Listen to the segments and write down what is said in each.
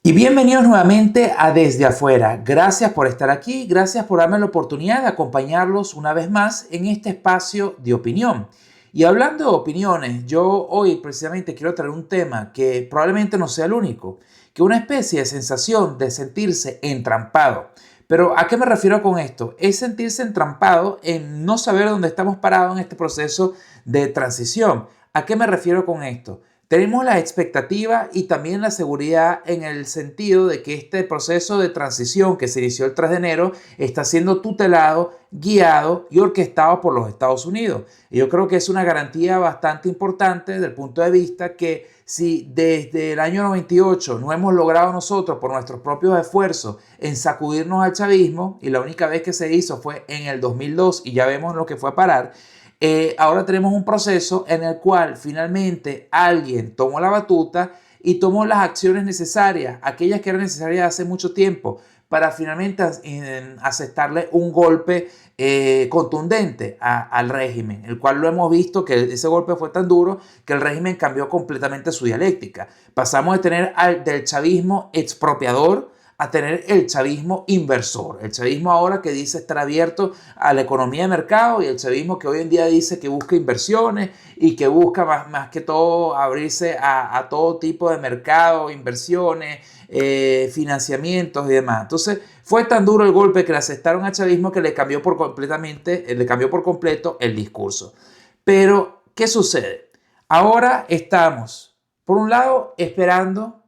Y bienvenidos nuevamente a Desde Afuera. Gracias por estar aquí, gracias por darme la oportunidad de acompañarlos una vez más en este espacio de opinión. Y hablando de opiniones, yo hoy precisamente quiero traer un tema que probablemente no sea el único, que una especie de sensación de sentirse entrampado. Pero ¿a qué me refiero con esto? Es sentirse entrampado en no saber dónde estamos parados en este proceso de transición. ¿A qué me refiero con esto? Tenemos la expectativa y también la seguridad en el sentido de que este proceso de transición que se inició el 3 de enero está siendo tutelado, guiado y orquestado por los Estados Unidos. Y yo creo que es una garantía bastante importante desde el punto de vista que si desde el año 98 no hemos logrado nosotros por nuestros propios esfuerzos en sacudirnos al chavismo, y la única vez que se hizo fue en el 2002 y ya vemos lo que fue a parar, ahora tenemos un proceso en el cual finalmente alguien tomó la batuta y tomó las acciones necesarias, aquellas que eran necesarias hace mucho tiempo, para finalmente aceptarle un golpe contundente al régimen, el cual lo hemos visto que ese golpe fue tan duro que el régimen cambió completamente su dialéctica. Pasamos de tener del chavismo expropiador a tener el chavismo inversor. El chavismo ahora que dice estar abierto a la economía de mercado y el chavismo que hoy en día dice que busca inversiones y que busca más que todo abrirse a todo tipo de mercado, inversiones, financiamientos y demás. Entonces fue tan duro el golpe que le aceptaron al chavismo que le cambió por completo el discurso. Pero, ¿qué sucede? Ahora estamos, por un lado, esperando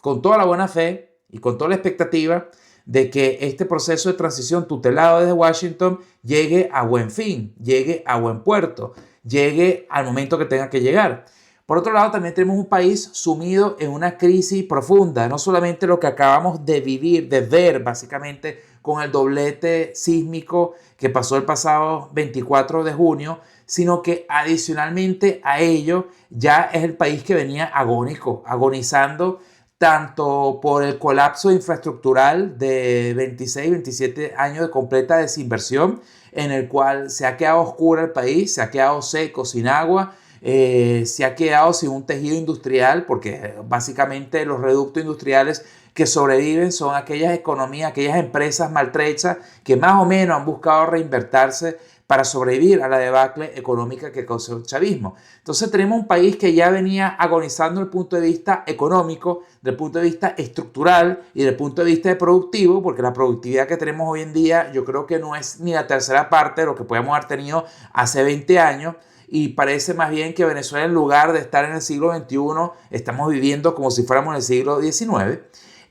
con toda la buena fe y con toda la expectativa de que este proceso de transición tutelado desde Washington llegue a buen fin, llegue a buen puerto, llegue al momento que tenga que llegar. Por otro lado, también tenemos un país sumido en una crisis profunda, no solamente lo que acabamos de vivir, de ver básicamente con el doblete sísmico que pasó el pasado 24 de junio, sino que adicionalmente a ello ya es el país que venía agónico, agonizando tanto por el colapso infraestructural de 26, 27 años de completa desinversión, en el cual se ha quedado oscuro el país, se ha quedado seco, sin agua, se ha quedado sin un tejido industrial, porque básicamente los reductos industriales que sobreviven son aquellas economías, aquellas empresas maltrechas que más o menos han buscado reinvertirse para sobrevivir a la debacle económica que causó el chavismo. Entonces tenemos un país que ya venía agonizando desde el punto de vista económico, desde el punto de vista estructural y desde el punto de vista de productivo, porque la productividad que tenemos hoy en día yo creo que no es ni la tercera parte de lo que podemos haber tenido hace 20 años, y parece más bien que Venezuela, en lugar de estar en el siglo XXI, estamos viviendo como si fuéramos en el siglo XIX.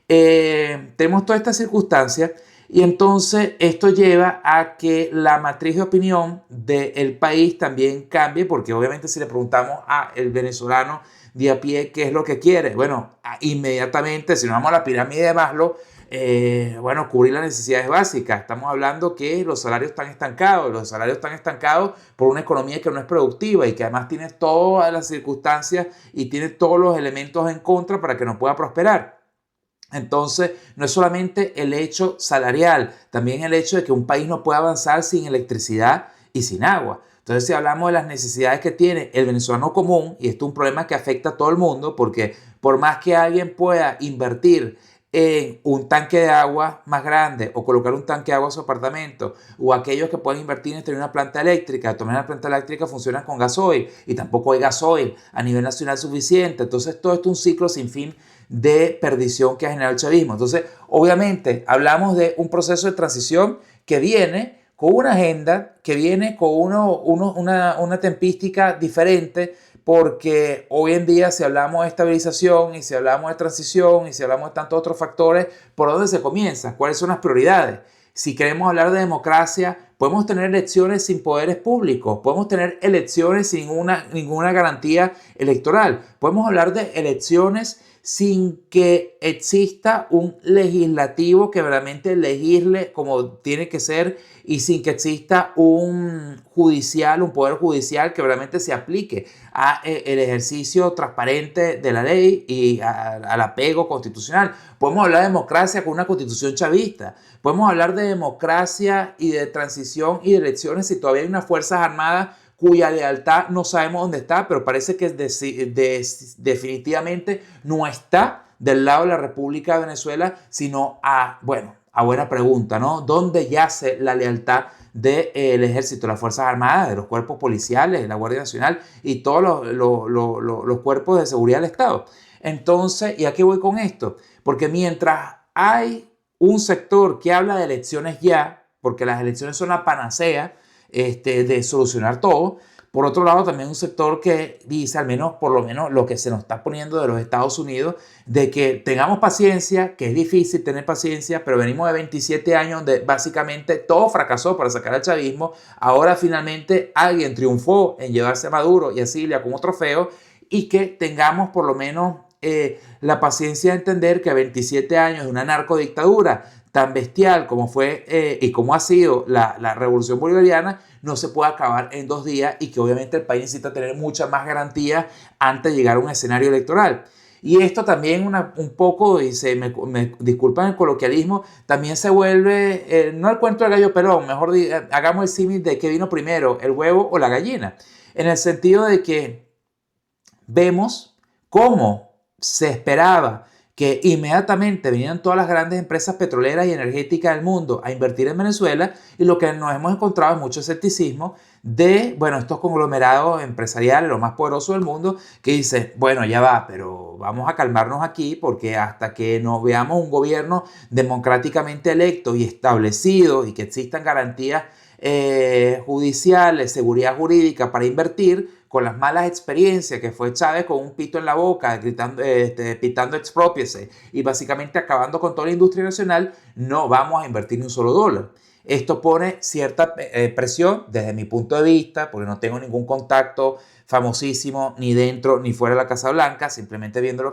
Tenemos todas estas circunstancias y entonces esto lleva a que la matriz de opinión del país también cambie, porque obviamente si le preguntamos al venezolano de a pie qué es lo que quiere, bueno, inmediatamente si nos vamos a la pirámide de Maslow, bueno, cubrir las necesidades básicas. Estamos hablando que los salarios están estancados por una economía que no es productiva y que además tiene todas las circunstancias y tiene todos los elementos en contra para que no pueda prosperar. Entonces, no es solamente el hecho salarial, también el hecho de que un país no puede avanzar sin electricidad y sin agua. Entonces, si hablamos de las necesidades que tiene el venezolano común, y esto es un problema que afecta a todo el mundo, porque por más que alguien pueda invertir en un tanque de agua más grande o colocar un tanque de agua en su apartamento, o aquellos que pueden invertir en tener una planta eléctrica, tomar una planta eléctrica funciona con gasoil y tampoco hay gasoil a nivel nacional suficiente. Entonces todo esto es un ciclo sin fin de perdición que ha generado el chavismo. Entonces obviamente hablamos de un proceso de transición que viene con una agenda, que viene con una tempística diferente, porque hoy en día si hablamos de estabilización y si hablamos de transición y si hablamos de tantos otros factores, ¿por dónde se comienza? ¿Cuáles son las prioridades? Si queremos hablar de democracia, podemos tener elecciones sin poderes públicos, podemos tener elecciones sin ninguna garantía electoral, podemos hablar de elecciones sin que exista un legislativo que realmente legisle como tiene que ser y sin que exista un poder judicial que realmente se aplique el ejercicio transparente de la ley y al apego constitucional. Podemos hablar de democracia con una constitución chavista, podemos hablar de democracia y de transición y de elecciones si todavía hay unas fuerzas armadas cuya lealtad no sabemos dónde está, pero parece que definitivamente no está del lado de la República de Venezuela, sino a, bueno, a buena pregunta, ¿no? ¿Dónde yace la lealtad del ejército, las Fuerzas Armadas, de los cuerpos policiales, de la Guardia Nacional y todos los cuerpos de seguridad del Estado? Entonces, ¿y a qué voy con esto? Porque mientras hay un sector que habla de elecciones ya, porque las elecciones son la panacea de solucionar todo, por otro lado, también un sector que dice, al menos por lo menos lo que se nos está poniendo de los Estados Unidos, de que tengamos paciencia, que es difícil tener paciencia, pero venimos de 27 años donde básicamente todo fracasó para sacar al chavismo. Ahora finalmente alguien triunfó en llevarse a Maduro y a Cilia como trofeo, y que tengamos por lo menos la paciencia de entender que 27 años de una narcodictadura tan bestial como fue y como ha sido la revolución bolivariana no se puede acabar en 2 días, y que obviamente el país necesita tener muchas más garantías antes de llegar a un escenario electoral. Y esto también un poco, y me disculpan el coloquialismo, también se vuelve, no el cuento del gallo pelón, mejor hagamos el símil de qué vino primero, el huevo o la gallina, en el sentido de que vemos cómo se esperaba que inmediatamente vinieran todas las grandes empresas petroleras y energéticas del mundo a invertir en Venezuela, y lo que nos hemos encontrado es mucho escepticismo de, bueno, estos conglomerados empresariales, los más poderosos del mundo, que dicen, bueno, ya va, pero vamos a calmarnos aquí, porque hasta que nos veamos un gobierno democráticamente electo y establecido y que existan garantías judiciales, seguridad jurídica para invertir, con las malas experiencias que fue Chávez con un pito en la boca, gritando, pitando expropiese y básicamente acabando con toda la industria nacional, no vamos a invertir ni un solo dólar. Esto pone cierta presión desde mi punto de vista, porque no tengo ningún contacto famosísimo ni dentro ni fuera de la Casa Blanca, simplemente viendo lo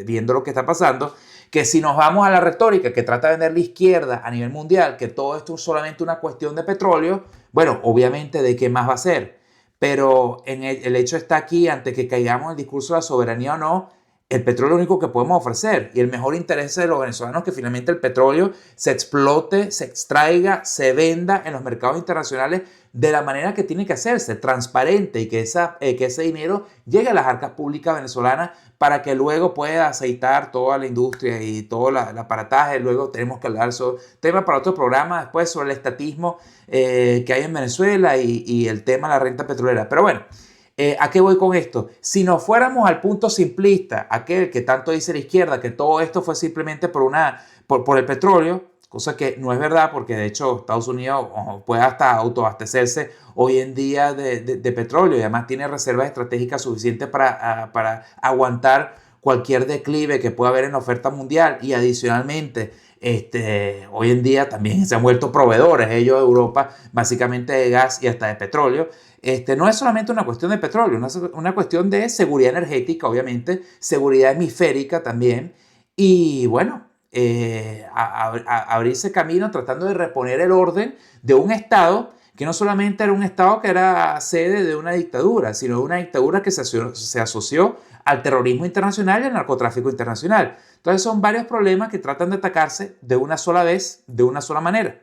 viendo lo que está pasando, que si nos vamos a la retórica que trata de vender la izquierda a nivel mundial, que todo esto es solamente una cuestión de petróleo, bueno, obviamente, ¿de qué más va a ser? Pero el hecho está aquí, antes que caigamos en el discurso de la soberanía o no, el petróleo es lo único que podemos ofrecer, y el mejor interés de los venezolanos es que finalmente el petróleo se explote, se extraiga, se venda en los mercados internacionales de la manera que tiene que hacerse, transparente, y que ese dinero llegue a las arcas públicas venezolanas para que luego pueda aceitar toda la industria y todo el aparataje. Luego tenemos que hablar sobre tema para otro programa después sobre el estatismo que hay en Venezuela y el tema de la renta petrolera. Pero bueno, ¿a qué voy con esto? Si nos fuéramos al punto simplista, aquel que tanto dice la izquierda, que todo esto fue simplemente por el petróleo, cosa que no es verdad, porque de hecho Estados Unidos puede hasta autoabastecerse hoy en día de petróleo, y además tiene reservas estratégicas suficientes para aguantar cualquier declive que pueda haber en la oferta mundial. Y adicionalmente, hoy en día también se han vuelto proveedores ellos de Europa, básicamente de gas y hasta de petróleo. No es solamente una cuestión de petróleo, una cuestión de seguridad energética, obviamente, seguridad hemisférica también, y bueno, abrirse camino tratando de reponer el orden de un Estado que no solamente era un Estado que era sede de una dictadura, sino de una dictadura que se asoció al terrorismo internacional y al narcotráfico internacional. Entonces son varios problemas que tratan de atacarse de una sola vez, de una sola manera.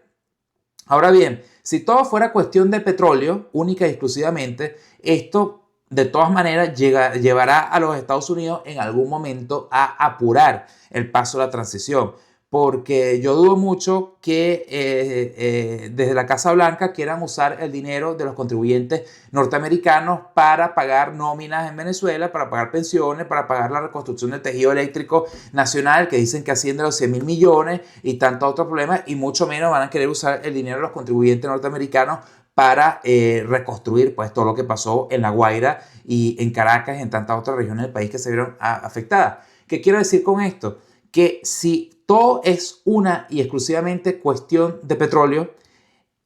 Ahora bien, si todo fuera cuestión de petróleo, única y exclusivamente, esto de todas maneras llevará a los Estados Unidos en algún momento a apurar el paso de la transición, porque yo dudo mucho que desde la Casa Blanca quieran usar el dinero de los contribuyentes norteamericanos para pagar nóminas en Venezuela, para pagar pensiones, para pagar la reconstrucción del tejido eléctrico nacional, que dicen que asciende a los 100.000 millones y tantos otros problemas, y mucho menos van a querer usar el dinero de los contribuyentes norteamericanos para reconstruir pues todo lo que pasó en La Guaira y en Caracas y en tantas otras regiones del país que se vieron afectadas. ¿Qué quiero decir con esto? Que si todo es una y exclusivamente cuestión de petróleo,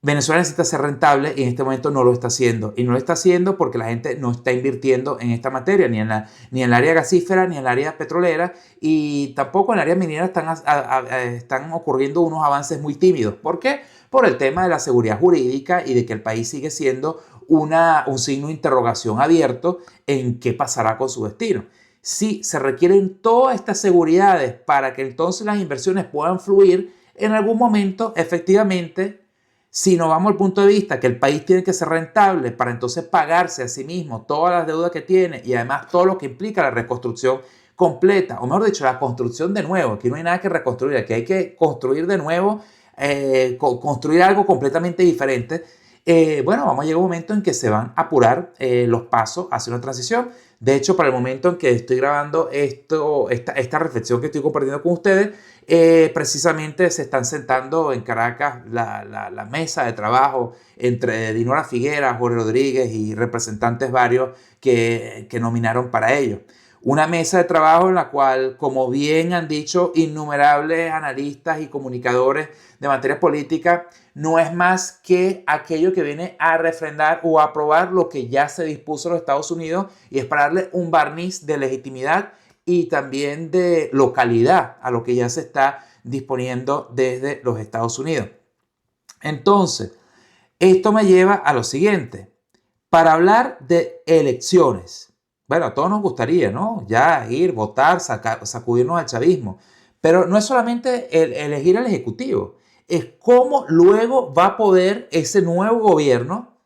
Venezuela necesita ser rentable, y en este momento no lo está haciendo. Y no lo está haciendo porque la gente no está invirtiendo en esta materia, ni en el área gasífera, ni en el área petrolera, y tampoco en el área minera están ocurriendo unos avances muy tímidos. ¿Por qué? Por el tema de la seguridad jurídica y de que el país sigue siendo un signo de interrogación abierto en qué pasará con su destino. Sí, se requieren todas estas seguridades para que entonces las inversiones puedan fluir en algún momento, efectivamente. Si nos vamos al punto de vista que el país tiene que ser rentable para entonces pagarse a sí mismo todas las deudas que tiene y además todo lo que implica la reconstrucción, completa, o mejor dicho, la construcción de nuevo. Aquí no hay nada que reconstruir, aquí hay que construir de nuevo, construir algo completamente diferente. Bueno, vamos a llegar a un momento en que se van a apurar los pasos hacia una transición. De hecho, para el momento en que estoy grabando esta reflexión que estoy compartiendo con ustedes, precisamente se están sentando en Caracas la mesa de trabajo entre Dinora Figuera, Jorge Rodríguez y representantes varios que nominaron para ello. Una mesa de trabajo en la cual, como bien han dicho innumerables analistas y comunicadores de materia política, no es más que aquello que viene a refrendar o a aprobar lo que ya se dispuso en los Estados Unidos, y es para darle un barniz de legitimidad y también de localidad a lo que ya se está disponiendo desde los Estados Unidos. Entonces, esto me lleva a lo siguiente. Para hablar de elecciones, bueno, a todos nos gustaría, ¿no? Ya ir, votar, sacudirnos al chavismo. Pero no es solamente elegir al Ejecutivo, es cómo luego va a poder ese nuevo gobierno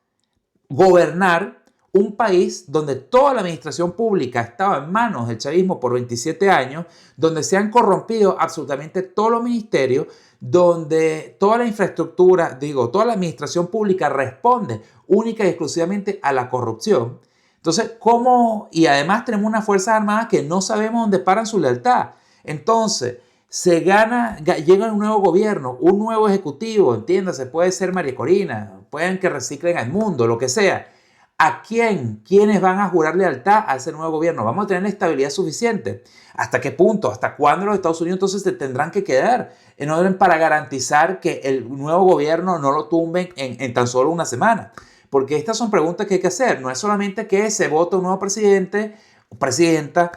gobernar un país donde toda la administración pública estaba en manos del chavismo por 27 años, donde se han corrompido absolutamente todos los ministerios, donde toda la infraestructura, toda la administración pública responde única y exclusivamente a la corrupción. Entonces, ¿cómo? Y además tenemos unas Fuerzas Armadas que no sabemos dónde paran su lealtad. Entonces, llega un nuevo gobierno, un nuevo ejecutivo, entiéndase, puede ser María Corina, pueden que reciclen al mundo, lo que sea. ¿A quién? ¿Quiénes van a jurar lealtad a ese nuevo gobierno? ¿Vamos a tener estabilidad suficiente? ¿Hasta qué punto? ¿Hasta cuándo los Estados Unidos entonces se tendrán que quedar en orden para garantizar que el nuevo gobierno no lo tumben en tan solo una semana? Porque estas son preguntas que hay que hacer. No es solamente que se vota un nuevo presidente o presidenta,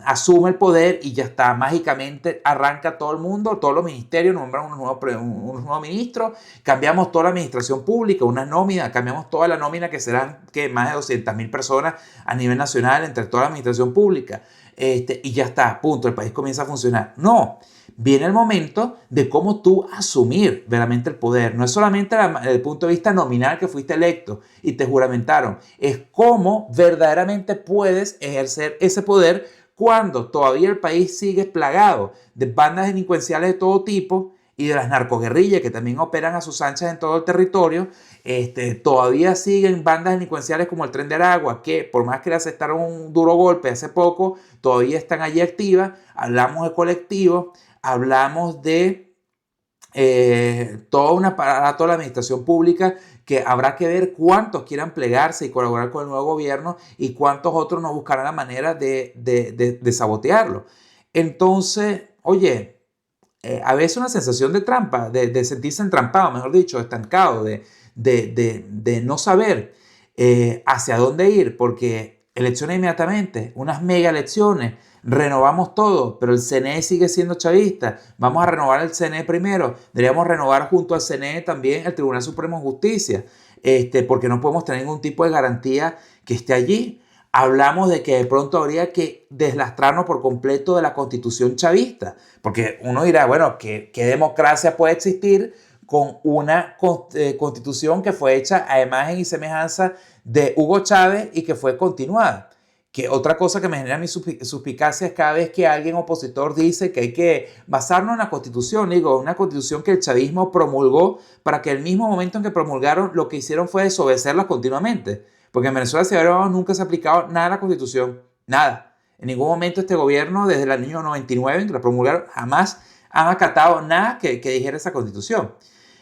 asume el poder y ya está, mágicamente arranca todo el mundo, todos los ministerios, nombran unos nuevos ministros, cambiamos toda la administración pública, una nómina, cambiamos toda la nómina que serán más de 200.000 personas a nivel nacional entre toda la administración pública, y ya está, punto, el país comienza a funcionar. No, viene el momento de cómo tú asumir verdaderamente el poder. No es solamente desde el punto de vista nominal que fuiste electo y te juramentaron, es cómo verdaderamente puedes ejercer ese poder cuando todavía el país sigue plagado de bandas delincuenciales de todo tipo y de las narcoguerrillas que también operan a sus anchas en todo el territorio. Todavía siguen bandas delincuenciales como el Tren de Aragua, que por más que le aceptaron un duro golpe hace poco, todavía están allí activas. Hablamos de colectivos, hablamos de toda un aparato de la administración pública que habrá que ver cuántos quieran plegarse y colaborar con el nuevo gobierno y cuántos otros no buscarán la manera de sabotearlo. Entonces, oye, a veces una sensación de trampa, de sentirse entrampado, mejor dicho, estancado, de no saber hacia dónde ir, porque elecciones inmediatamente, unas mega elecciones, renovamos todo, pero el CNE sigue siendo chavista. Vamos a renovar el CNE primero. Deberíamos renovar junto al CNE también el Tribunal Supremo de Justicia, porque no podemos tener ningún tipo de garantía que esté allí. Hablamos de que de pronto habría que deslastrarnos por completo de la Constitución chavista, porque uno dirá, bueno, ¿qué democracia puede existir con una constitución que fue hecha a imagen y semejanza de Hugo Chávez y que fue continuada? Que otra cosa que me genera mi suspicacia es cada vez que alguien opositor dice que hay que basarnos en la Constitución, una Constitución que el chavismo promulgó para que el mismo momento en que promulgaron lo que hicieron fue desobedecerla continuamente. Porque en Venezuela, si ahora nunca se ha aplicado nada a la Constitución, nada. En ningún momento este gobierno, desde el año 99, en que la promulgaron, jamás han acatado nada que dijera esa Constitución.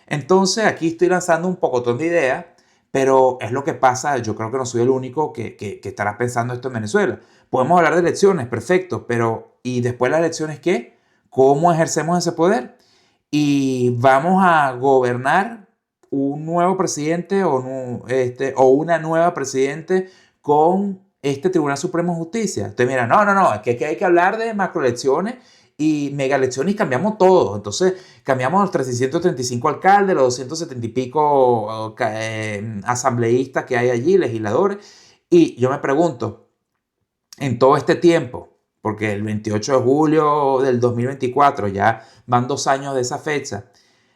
Entonces, aquí estoy lanzando un pocotón de ideas, pero es lo que pasa. Yo creo que no soy el único que estará pensando esto en Venezuela. Podemos hablar de elecciones, perfecto, pero ¿y después las elecciones qué? ¿Cómo ejercemos ese poder? Y vamos a gobernar un nuevo presidente o una nueva presidente con este Tribunal Supremo de Justicia. Entonces, mira, no, es que hay que hablar de macroelecciones y mega elecciones y cambiamos todo. Entonces, cambiamos los 335 alcaldes, los 270 y pico asambleístas que hay allí, legisladores. Y yo me pregunto, en todo este tiempo, porque el 28 de julio del 2024, ya van 2 años de esa fecha,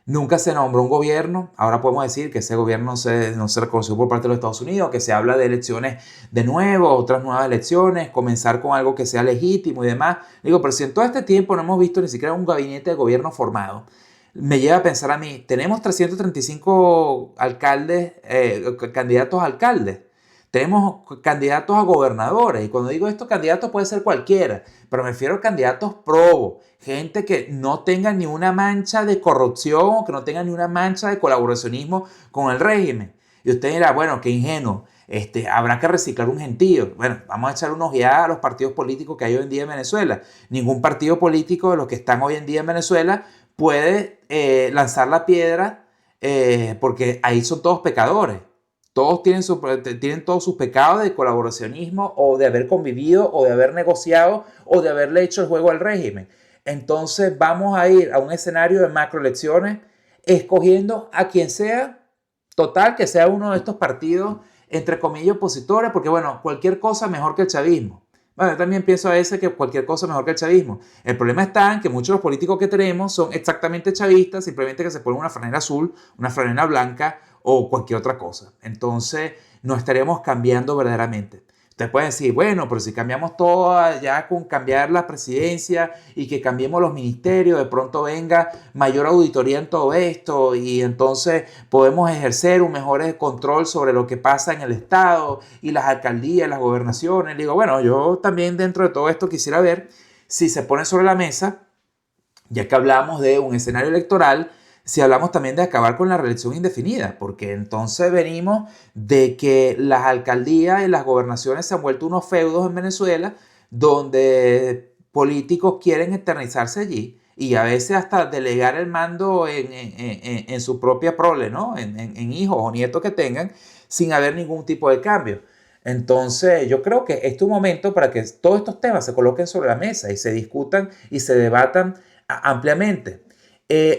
Nunca se nombró un gobierno. Ahora podemos decir que ese gobierno no se reconoció por parte de los Estados Unidos, que se habla de elecciones de nuevo, otras nuevas elecciones, comenzar con algo que sea legítimo y demás. Digo, pero si en todo este tiempo no hemos visto ni siquiera un gabinete de gobierno formado, me lleva a pensar a mí, tenemos 335 alcaldes, candidatos a alcaldes. Tenemos candidatos a gobernadores, y cuando digo esto, candidatos puede ser cualquiera, pero me refiero a candidatos probos, gente que no tenga ni una mancha de corrupción, que no tenga ni una mancha de colaboracionismo con el régimen. Y usted dirá, bueno, qué ingenuo, habrá que reciclar un gentío. Bueno, vamos a echar una ojeada a los partidos políticos que hay hoy en día en Venezuela. Ningún partido político de los que están hoy en día en Venezuela puede lanzar la piedra porque ahí son todos pecadores. Todos tienen todos sus pecados de colaboracionismo o de haber convivido o de haber negociado o de haberle hecho el juego al régimen. Entonces vamos a ir a un escenario de macroelecciones escogiendo a quien sea, total, que sea uno de estos partidos, entre comillas, opositores, porque bueno, cualquier cosa mejor que el chavismo. Bueno, yo también pienso a veces que cualquier cosa mejor que el chavismo. El problema está en que muchos de los políticos que tenemos son exactamente chavistas, simplemente que se ponen una franela azul, una franela blanca o cualquier otra cosa. Entonces, no estaríamos cambiando verdaderamente. Ustedes pueden decir, bueno, pero si cambiamos todo ya con cambiar la presidencia y que cambiemos los ministerios, de pronto venga mayor auditoría en todo esto y entonces podemos ejercer un mejor control sobre lo que pasa en el Estado y las alcaldías, las gobernaciones. Le digo, bueno, yo también dentro de todo esto quisiera ver si se pone sobre la mesa, ya que hablamos de un escenario electoral, si hablamos también de acabar con la reelección indefinida, porque entonces venimos de que las alcaldías y las gobernaciones se han vuelto unos feudos en Venezuela donde políticos quieren eternizarse allí y a veces hasta delegar el mando en su propia prole, ¿no? En hijos o nietos que tengan, sin haber ningún tipo de cambio. Entonces, yo creo que este es un momento para que todos estos temas se coloquen sobre la mesa y se discutan y se debatan ampliamente.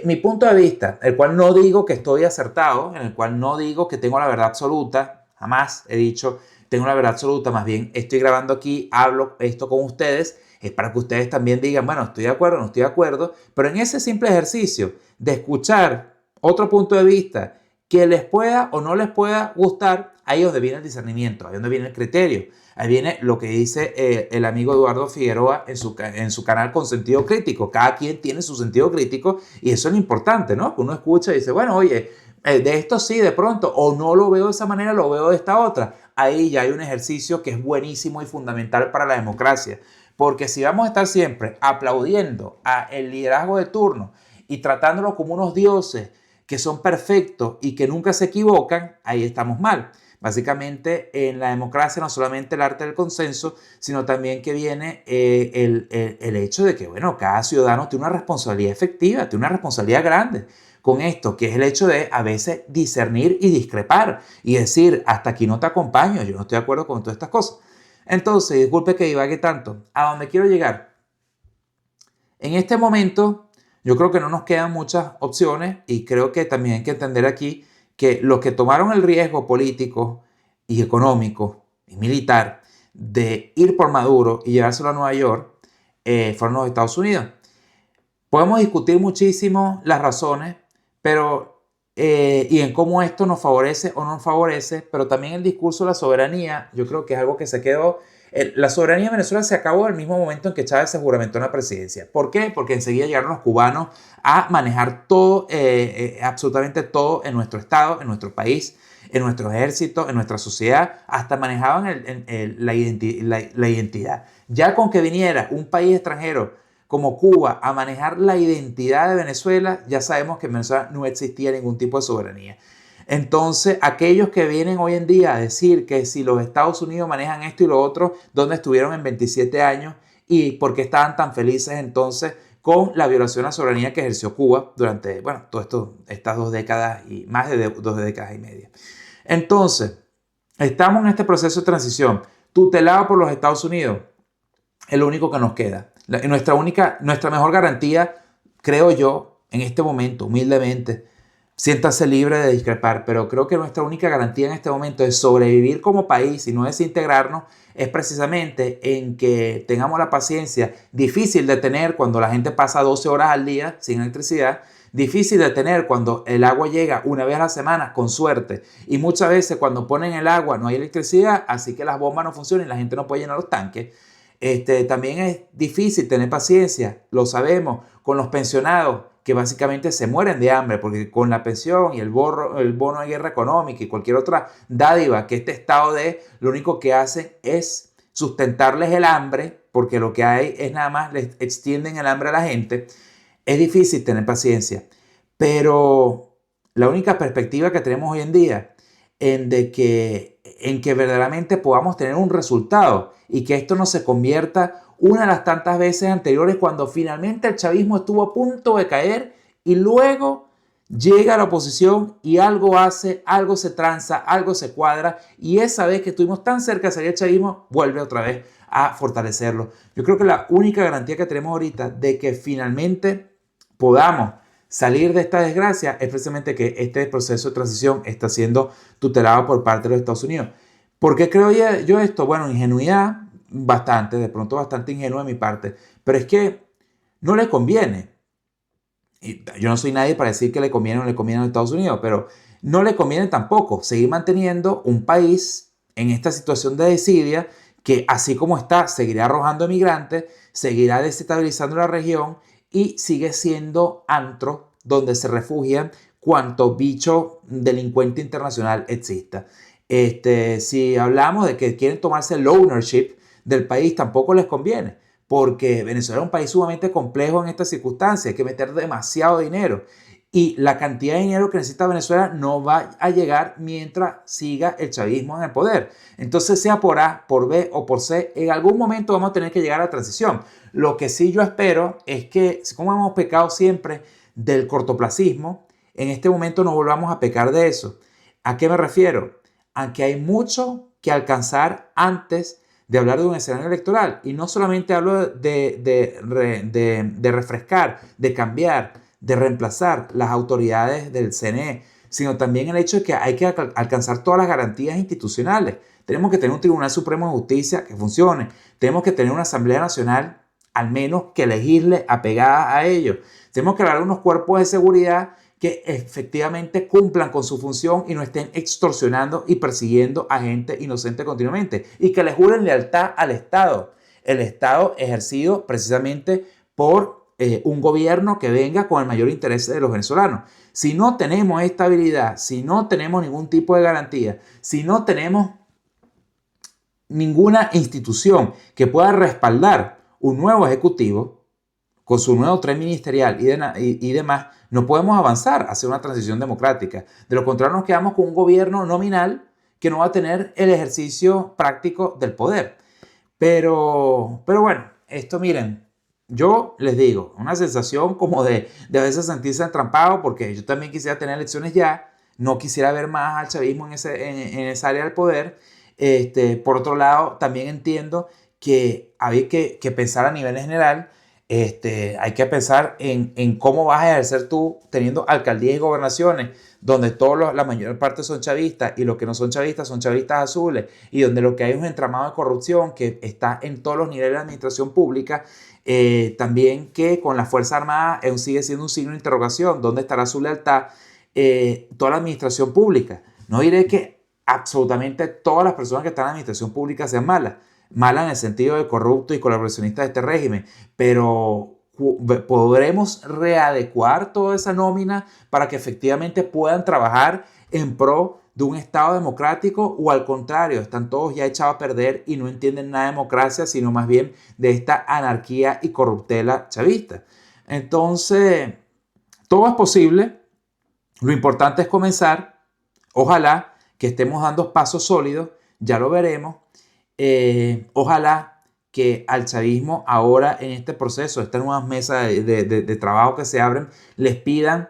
Mi punto de vista, el cual no digo que estoy acertado, en el cual no digo que tengo la verdad absoluta, jamás he dicho tengo la verdad absoluta, más bien estoy grabando aquí, hablo esto con ustedes, es para que ustedes también digan, bueno, estoy de acuerdo, no estoy de acuerdo, pero en ese simple ejercicio de escuchar otro punto de vista que les pueda o no les pueda gustar, ahí es donde viene el discernimiento, ahí es donde viene el criterio. Ahí viene lo que dice el amigo Eduardo Figueroa en su canal Con Sentido Crítico. Cada quien tiene su sentido crítico y eso es lo importante, ¿no? Que uno escucha y dice, bueno, oye, de esto sí, de pronto, o no lo veo de esa manera, lo veo de esta otra. Ahí ya hay un ejercicio que es buenísimo y fundamental para la democracia. Porque si vamos a estar siempre aplaudiendo al liderazgo de turno y tratándolo como unos dioses que son perfectos y que nunca se equivocan, ahí estamos mal. Básicamente, en la democracia no solamente el arte del consenso, sino también que viene el hecho de que, bueno, cada ciudadano tiene una responsabilidad efectiva, tiene una responsabilidad grande con esto, que es el hecho de a veces discernir y discrepar y decir, hasta aquí no te acompaño, yo no estoy de acuerdo con todas estas cosas. Entonces, disculpe que divague tanto, a donde quiero llegar. En este momento, yo creo que no nos quedan muchas opciones y creo que también hay que entender aquí que los que tomaron el riesgo político y económico y militar de ir por Maduro y llevárselo a Nueva York fueron los Estados Unidos. Podemos discutir muchísimo las razones, pero y en cómo esto nos favorece o no nos favorece, pero también el discurso de la soberanía, yo creo que es algo que se quedó. La soberanía de Venezuela se acabó en el mismo momento en que Chávez se juramentó en la presidencia. ¿Por qué? Porque enseguida llegaron los cubanos a manejar todo, absolutamente todo en nuestro estado, en nuestro país, en nuestro ejército, en nuestra sociedad, hasta manejaban la identidad. Ya con que viniera un país extranjero como Cuba a manejar la identidad de Venezuela, ya sabemos que en Venezuela no existía ningún tipo de soberanía. Entonces, aquellos que vienen hoy en día a decir que si los Estados Unidos manejan esto y lo otro, ¿dónde estuvieron en 27 años? ¿Y por qué estaban tan felices entonces con la violación a la soberanía que ejerció Cuba durante, bueno, todas estas 2 décadas y más de 2 décadas y media? Entonces, estamos en este proceso de transición tutelado por los Estados Unidos. Es lo único que nos queda. Nuestra mejor garantía, creo yo, en este momento, humildemente, siéntase libre de discrepar, pero creo que nuestra única garantía en este momento de sobrevivir como país y no desintegrarnos es precisamente en que tengamos la paciencia difícil de tener cuando la gente pasa 12 horas al día sin electricidad, difícil de tener cuando el agua llega una vez a la semana, con suerte. Y muchas veces cuando ponen el agua no hay electricidad, así que las bombas no funcionan y la gente no puede llenar los tanques. También es difícil tener paciencia, lo sabemos, con los pensionados que básicamente se mueren de hambre, porque con la pensión y el bono de guerra económica y cualquier otra dádiva que este Estado dé, lo único que hacen es sustentarles el hambre, porque lo que hay es nada más les extienden el hambre a la gente. Es difícil tener paciencia, pero la única perspectiva que tenemos hoy en día en que verdaderamente podamos tener un resultado y que esto no se convierta una de las tantas veces anteriores cuando finalmente el chavismo estuvo a punto de caer y luego llega a la oposición y algo hace, algo se tranza, algo se cuadra y esa vez que estuvimos tan cerca de salir el chavismo vuelve otra vez a fortalecerlo. Yo creo que la única garantía que tenemos ahorita de que finalmente podamos salir de esta desgracia es precisamente que este proceso de transición está siendo tutelado por parte de los Estados Unidos. ¿Por qué creo yo esto? Bueno, ingenuidad bastante, de pronto bastante ingenua de mi parte, pero es que no le conviene. Y yo no soy nadie para decir que le conviene o no le conviene a los Estados Unidos, pero no le conviene tampoco seguir manteniendo un país en esta situación de desidia que así como está, seguirá arrojando migrantes, seguirá desestabilizando la región y sigue siendo antro donde se refugian cuanto bicho delincuente internacional exista. Si hablamos de que quieren tomarse el ownership del país, tampoco les conviene, porque Venezuela es un país sumamente complejo en estas circunstancias, hay que meter demasiado dinero y la cantidad de dinero que necesita Venezuela no va a llegar mientras siga el chavismo en el poder. Entonces, sea por A, por B o por C, en algún momento vamos a tener que llegar a la transición. Lo que sí yo espero es que, como hemos pecado siempre del cortoplacismo, en este momento no volvamos a pecar de eso. ¿A qué me refiero? A que hay mucho que alcanzar antes de hablar de un escenario electoral. Y no solamente hablo de refrescar, de cambiar, de reemplazar las autoridades del CNE, sino también el hecho de que hay que alcanzar todas las garantías institucionales. Tenemos que tener un Tribunal Supremo de Justicia que funcione. Tenemos que tener una Asamblea Nacional, al menos que elegirle apegada a ellos. Tenemos que hablar de unos cuerpos de seguridad que efectivamente cumplan con su función y no estén extorsionando y persiguiendo a gente inocente continuamente y que le juren lealtad al Estado. El Estado ejercido precisamente por un gobierno que venga con el mayor interés de los venezolanos. Si no tenemos estabilidad, si no tenemos ningún tipo de garantía, si no tenemos ninguna institución que pueda respaldar un nuevo ejecutivo con su nuevo tren ministerial y demás, no podemos avanzar hacia una transición democrática. De lo contrario, nos quedamos con un gobierno nominal que no va a tener el ejercicio práctico del poder. Pero bueno, esto miren, yo les digo, una sensación como de a veces sentirse entrampado, porque yo también quisiera tener elecciones ya, no quisiera ver más al chavismo en esa área del poder. Por otro lado, también entiendo que hay que pensar a nivel general. Hay que pensar en cómo vas a ejercer tú teniendo alcaldías y gobernaciones donde la mayor parte son chavistas y los que no son chavistas azules y donde lo que hay es un entramado de corrupción que está en todos los niveles de la administración pública. También que con la Fuerza Armada sigue siendo un signo de interrogación. ¿Dónde estará su lealtad? Toda la administración pública. No diré que absolutamente todas las personas que están en la administración pública sean malas en el sentido de corrupto y colaboracionista de este régimen, pero podremos readecuar toda esa nómina para que efectivamente puedan trabajar en pro de un Estado democrático o al contrario, están todos ya echados a perder y no entienden nada de democracia, sino más bien de esta anarquía y corruptela chavista. Entonces, todo es posible, lo importante es comenzar, ojalá que estemos dando pasos sólidos, ya lo veremos. Ojalá que al chavismo ahora en este proceso, estas nuevas mesas de trabajo que se abren, les pidan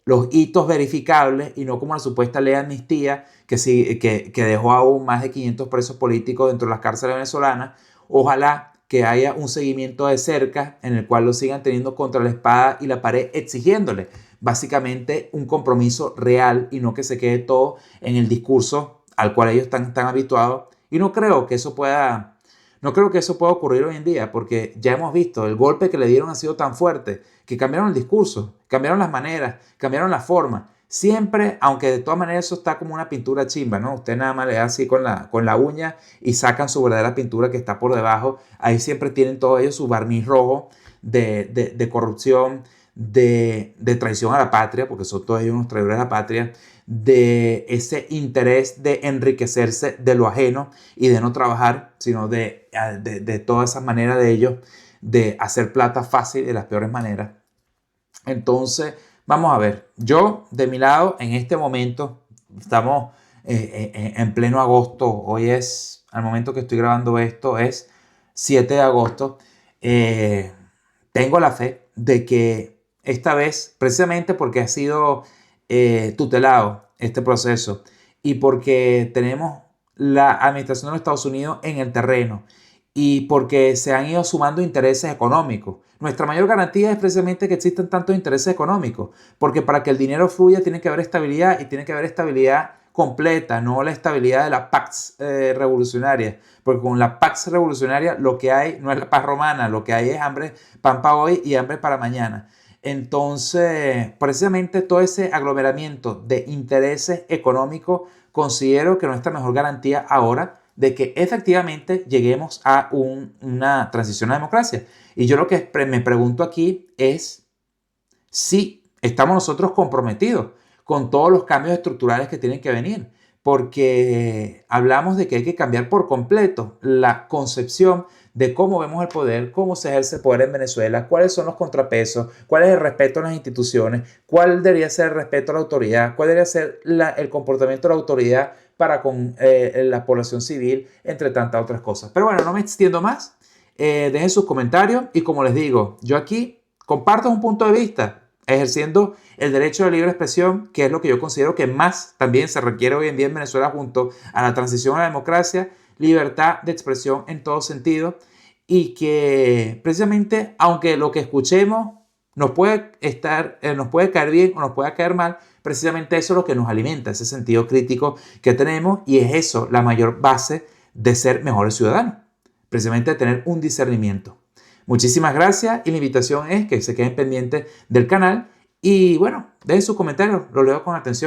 los hitos verificables y no como la supuesta ley de amnistía que dejó aún más de 500 presos políticos dentro de las cárceles venezolanas. Ojalá que haya un seguimiento de cerca en el cual lo sigan teniendo contra la espada y la pared, exigiéndole básicamente un compromiso real y no que se quede todo en el discurso al cual ellos están habituados. Y no creo que eso pueda No creo que eso pueda ocurrir hoy en día porque ya hemos visto, el golpe que le dieron ha sido tan fuerte que cambiaron el discurso, cambiaron las maneras, cambiaron la forma. Siempre, aunque de todas maneras eso está como una pintura chimba, ¿no? Usted nada más le da así con la uña y sacan su verdadera pintura que está por debajo. Ahí siempre tienen todos ellos su barniz rojo de corrupción, de traición a la patria, porque son todos ellos unos traidores a la patria, de ese interés de enriquecerse de lo ajeno y de no trabajar, sino de toda esa manera de ellos de hacer plata fácil de las peores maneras. Entonces, vamos a ver, yo de mi lado, en este momento, estamos en pleno agosto, hoy es, al momento que estoy grabando esto, es 7 de agosto, eh, tengo la fe de que esta vez, precisamente porque ha sido tutelado este proceso y porque tenemos la administración de los Estados Unidos en el terreno y porque se han ido sumando intereses económicos. Nuestra mayor garantía es precisamente que existen tantos intereses económicos, porque para que el dinero fluya tiene que haber estabilidad y tiene que haber estabilidad completa, no la estabilidad de la Pax revolucionaria, porque con la Pax revolucionaria lo que hay no es la paz romana, lo que hay es hambre, pan para hoy y hambre para mañana. Entonces, precisamente todo ese aglomeramiento de intereses económicos considero que nuestra mejor garantía ahora de que efectivamente lleguemos a una transición a democracia. Y yo lo que me pregunto aquí es si estamos nosotros comprometidos con todos los cambios estructurales que tienen que venir, porque hablamos de que hay que cambiar por completo la concepción de cómo vemos el poder, cómo se ejerce el poder en Venezuela, cuáles son los contrapesos, cuál es el respeto a las instituciones, cuál debería ser el respeto a la autoridad, cuál debería ser el comportamiento de la autoridad para con la población civil, entre tantas otras cosas. Pero bueno, no me extiendo más. Dejen sus comentarios y como les digo, yo aquí comparto un punto de vista ejerciendo el derecho de libre expresión, que es lo que yo considero que más también se requiere hoy en día en Venezuela junto a la transición a la democracia, libertad de expresión en todo sentido y que precisamente, aunque lo que escuchemos nos puede caer bien o nos puede caer mal, precisamente eso es lo que nos alimenta, ese sentido crítico que tenemos y es eso la mayor base de ser mejores ciudadanos, precisamente tener un discernimiento. Muchísimas gracias y la invitación es que se queden pendientes del canal y bueno, dejen sus comentarios, los leo con atención.